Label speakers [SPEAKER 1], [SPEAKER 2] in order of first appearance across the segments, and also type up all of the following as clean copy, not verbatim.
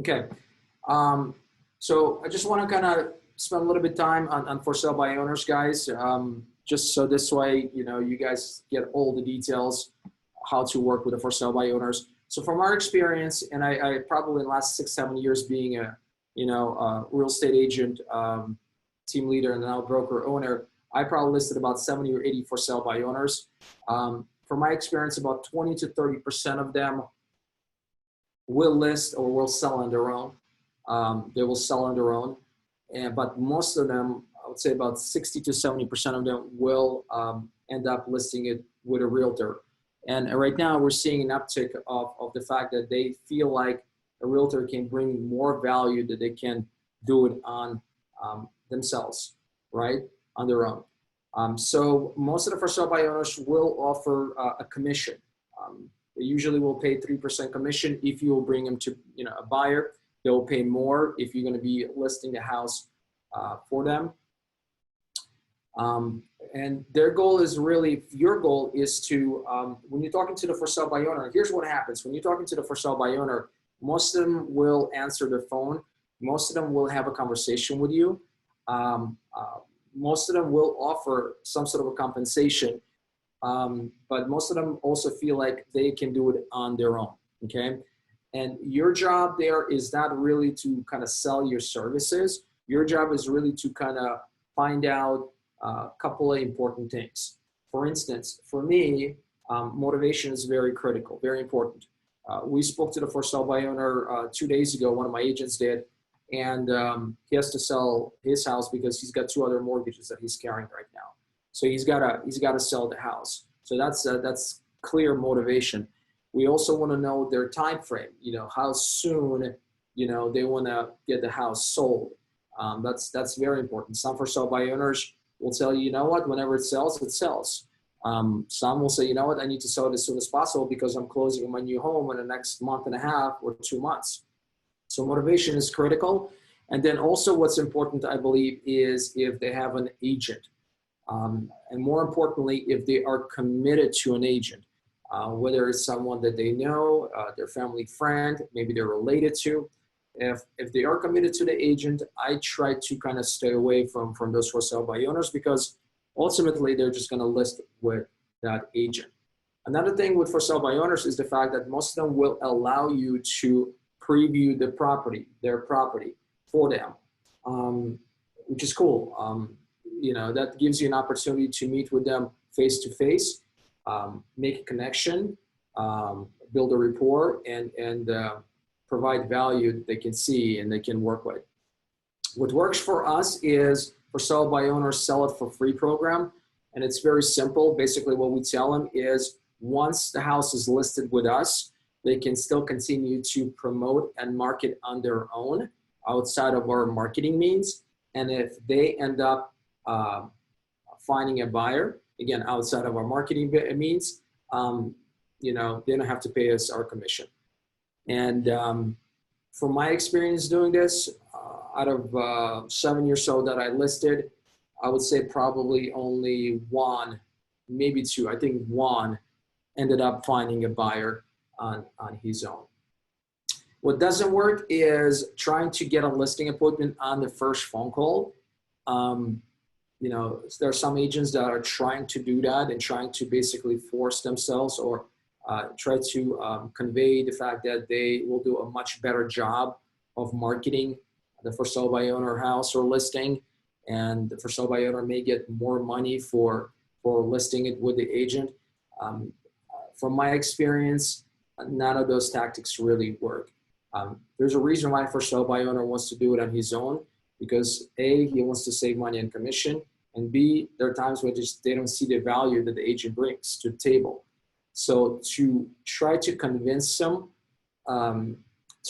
[SPEAKER 1] Okay. So I just want to kind of spend a little bit of time on for sale by owners, guys. Just so this way, you guys get all the details, how to work with the for sale by owners. So from our experience, and I probably in the last 6-7 years being a, a real estate agent, team leader, and now broker owner, I probably listed about 70 or 80 for sale by owners. From my experience, about 20 to 30% of them will list or will sell on their own. They will sell on their own, but most of them, I would say about 60 to 70% of them will end up listing it with a realtor. And right now we're seeing an uptick of the fact that they feel like a realtor can bring more value that they can do it on themselves, right, on their own. So most of the for sale by owners will offer a commission. They usually will pay 3% commission if you will bring them to a buyer. They'll pay more if you're going to be listing the house for them. And their goal is really, your goal is to, when you're talking to the for sale by owner, here's what happens. When you're talking to the for sale by owner, most of them will answer the phone. Most of them will have a conversation with you. Most of them will offer some sort of a compensation, but most of them also feel like they can do it on their own, okay? And your job there is not really to kind of sell your services. Your job is really to kind of find out a couple of important things. For instance, for me, motivation is very critical, very important. We spoke to the for sale by owner 2 days ago, one of my agents did, and he has to sell his house because he's got 2 other mortgages that he's carrying right now. So he's got to sell the house. So that's clear motivation. We also want to know their time frame. How soon they want to get the house sold. That's very important. Some for sale by owners will tell you, what, whenever it sells, it sells. Some will say, what, I need to sell it as soon as possible because I'm closing my new home in the next month and a half or 2 months. So motivation is critical. And then also what's important, I believe, is if they have an agent. And more importantly, if they are committed to an agent, whether it's someone that they know, their family friend, maybe they're related to. If they are committed to the agent, I try to kind of stay away from those for sale by owners because ultimately they're just going to list with that agent. Another thing with for sale by owners is the fact that most of them will allow you to preview the property, their property for them, which is cool. That gives you an opportunity to meet with them face to face, make a connection, build a rapport, and provide value that they can see and they can work with. What works for us is for sale by owners, sell it for free program. And it's very simple. Basically what we tell them is once the house is listed with us, they can still continue to promote and market on their own outside of our marketing means. And if they end up finding a buyer, again, outside of our marketing means, they don't have to pay us our commission. And from my experience doing this, out of 7 or so that I listed, I would say probably only 1, maybe 2, I think 1 ended up finding a buyer on his own. What doesn't work is trying to get a listing appointment on the first phone call. There are some agents that are trying to do that and trying to basically force themselves or try to convey the fact that they will do a much better job of marketing the for sale by owner house or listing, and the for sale by owner may get more money for listing it with the agent. From my experience, none of those tactics really work. There's a reason why for sale by owner wants to do it on his own, because A, he wants to save money on commission, and B, there are times where they don't see the value that the agent brings to the table. So to try to convince them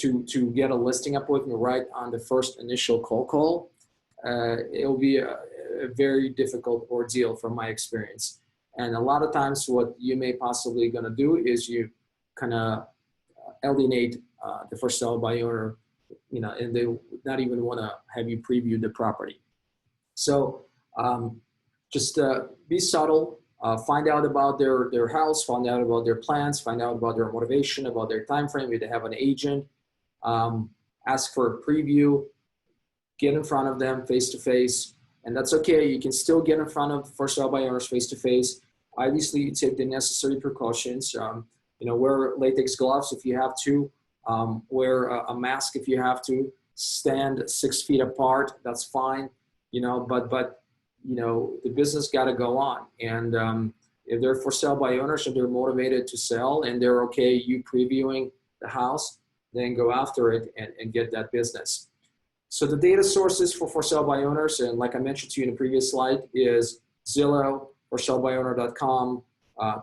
[SPEAKER 1] to get a listing appointment right on the first initial call, it'll be a very difficult ordeal from my experience. And a lot of times what you may possibly gonna do is you kind of alienate the for sale by owner, and they not even wanna have you preview the property. So just be subtle, find out about their house, find out about their plans, find out about their motivation, about their time frame, if they have an agent. ask for a preview, get in front of them face to face, and that's okay. You can still get in front of for sale by owners face to face. Obviously, you take the necessary precautions. Wear latex gloves if you have to. Wear a mask if you have to. Stand 6 feet apart. That's fine. But the business got to go on. And if they're for sale by owners and they're motivated to sell and they're okay you previewing the house, then go after it and get that business. So the data sources for sale by owners, and like I mentioned to you in the previous slide, is Zillow, forsalebyowner.com,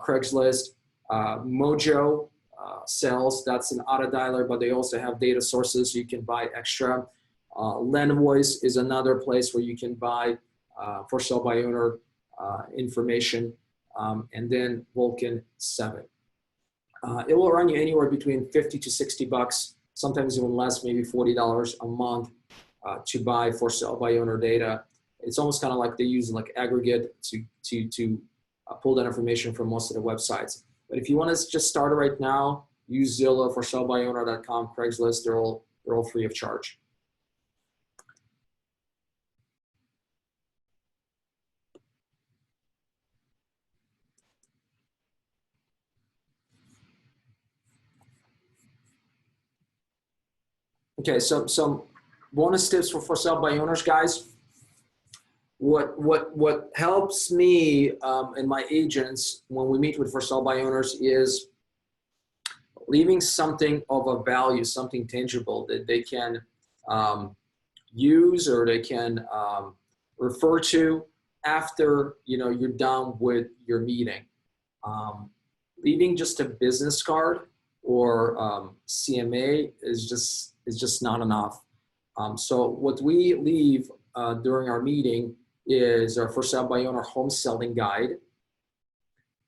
[SPEAKER 1] Craigslist, Mojo sells. That's an auto dialer, but they also have data sources you can buy extra. Landvoice is another place where you can buy for sale by owner information, and then Vulcan 7. It will run you anywhere between 50 to 60 bucks, sometimes even less, maybe $40 a month to buy for sale by owner data. It's almost kind of like they use like aggregate to pull that information from most of the websites. But if you want to just start it right now, use Zillow, forsalebyowner.com, Craigslist. They're all free of charge. Okay, so some bonus tips for sale by owners, guys. What helps me and my agents when we meet with for sale by owners is leaving something of a value, something tangible that they can use or they can refer to after you're done with your meeting. Leaving just a business card or CMA is just not enough. So what we leave during our meeting is our for sale by owner home selling guide.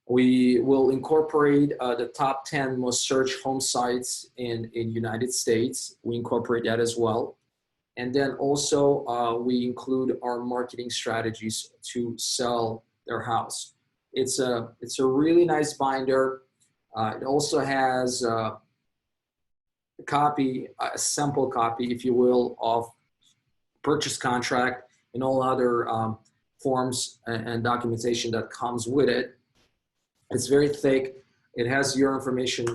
[SPEAKER 1] We will incorporate the top 10 most searched home sites in United States. We incorporate that as well. And then also we include our marketing strategies to sell their house. It's a really nice binder. It also has a sample copy, if you will, of purchase contract and all other forms and documentation that comes with it. It's very thick. It has your information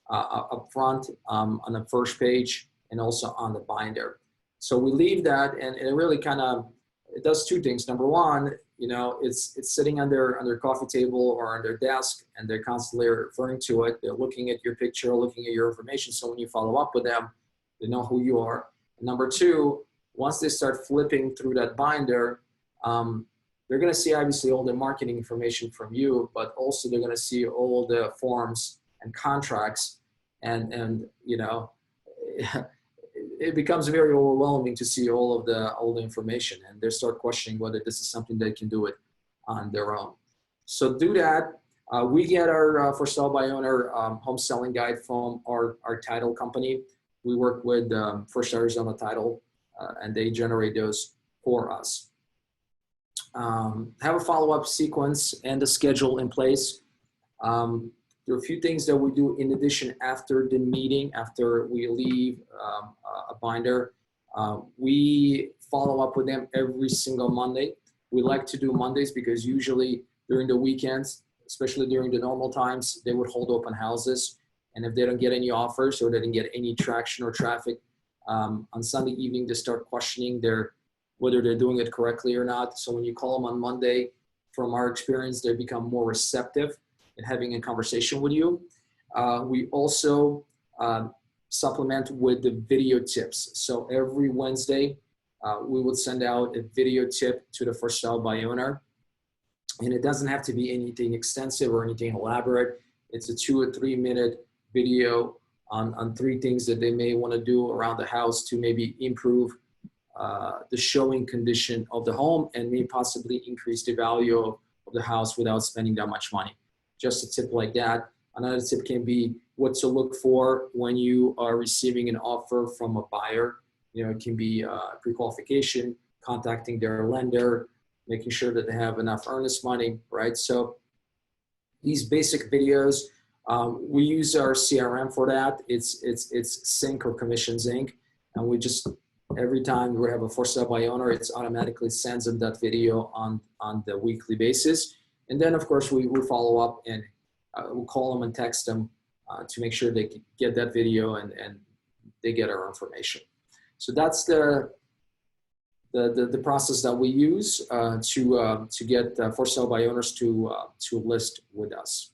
[SPEAKER 1] up front on the first page and also on the binder. So we leave that, and it really it does two things. Number one, it's sitting on their coffee table or on their desk, and they're constantly referring to it. They're looking at your picture, looking at your information. So when you follow up with them, they know who you are. And number two, once they start flipping through that binder, they're going to see obviously all the marketing information from you, but also they're going to see all the forms and contracts, and it becomes very overwhelming to see all the information, and they start questioning whether this is something they can do it on their own. So do that. We get our for sale by owner home selling guide from our title company. We work with First Arizona Title, and they generate those for us. Have a follow-up sequence and a schedule in place. There are a few things that we do in addition after the meeting, after we leave a binder. We follow up with them every single Monday. We like to do Mondays because usually during the weekends, especially during the normal times, they would hold open houses. And if they don't get any offers or they didn't get any traction or traffic, on Sunday evening, they start questioning whether they're doing it correctly or not. So when you call them on Monday, from our experience, they become more receptive in having a conversation with you. We also supplement with the video tips. So every Wednesday, we would send out a video tip to the for sale by owner. And it doesn't have to be anything extensive or anything elaborate. It's a 2 or 3 minute video on 3 things that they may want to do around the house to maybe improve the showing condition of the home and may possibly increase the value of the house without spending that much money. Just a tip like that. Another tip can be what to look for when you are receiving an offer from a buyer. It can be pre-qualification, contacting their lender, making sure that they have enough earnest money, right? So these basic videos, we use our CRM for that. It's Sync or Commissions Inc. and we just, every time we have a for sale by owner, it automatically sends them that video on the weekly basis. And then of course we follow up, and we'll call them and text them to make sure they get that video and they get our information. So that's the process that we use to get for sale by owners to list with us.